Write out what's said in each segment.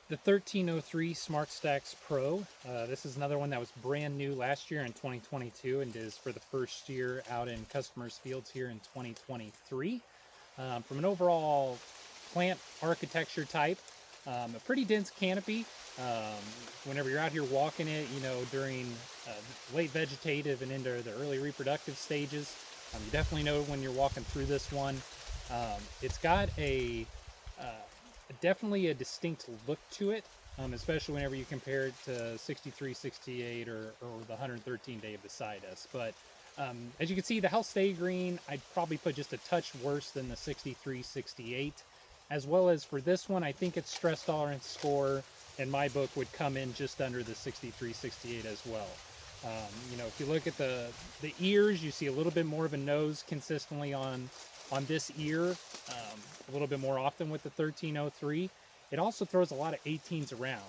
The 1303 Smart Stacks Pro. This is another one that was brand new last year in 2022 and is for the first year out in customers' fields here in 2023. From an overall plant architecture type, a pretty dense canopy. Whenever you're out here walking it, you know, during late vegetative and into the early reproductive stages, you definitely know when you're walking through this one. It's got definitely a distinct look to it, especially whenever you compare it to 63, 68 or the 113 day beside us. But as you can see, the health stay green, I'd probably put just a touch worse than the 63, 68. As well as for this one, I think its stress tolerance score in my book would come in just under the 63, 68 as well. You know, if you look at the ears, you see a little bit more of a nose consistently on this ear, a little bit more often with the 1303. It also throws a lot of 18s around.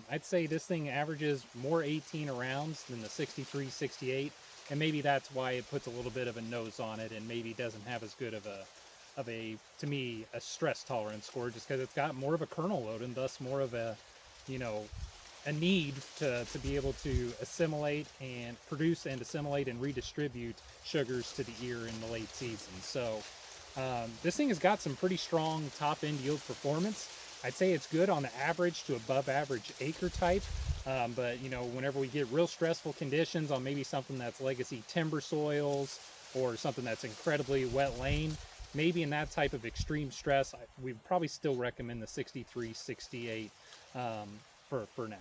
I'd say this thing averages more 18 arounds than the 63, 68, and maybe that's why it puts a little bit of a nose on it and maybe doesn't have as good of a to me, a stress tolerance score, just because it's got more of a kernel load and thus more of a, you know, a need to be able to assimilate and produce and assimilate and redistribute sugars to the ear in the late season. So this thing has got some pretty strong top end yield performance. I'd say it's good on the average to above average acre type, but you know, whenever we get real stressful conditions on maybe something that's legacy timber soils or something that's incredibly wet lane, maybe in that type of extreme stress, we'd probably still recommend the 63, 68 for now.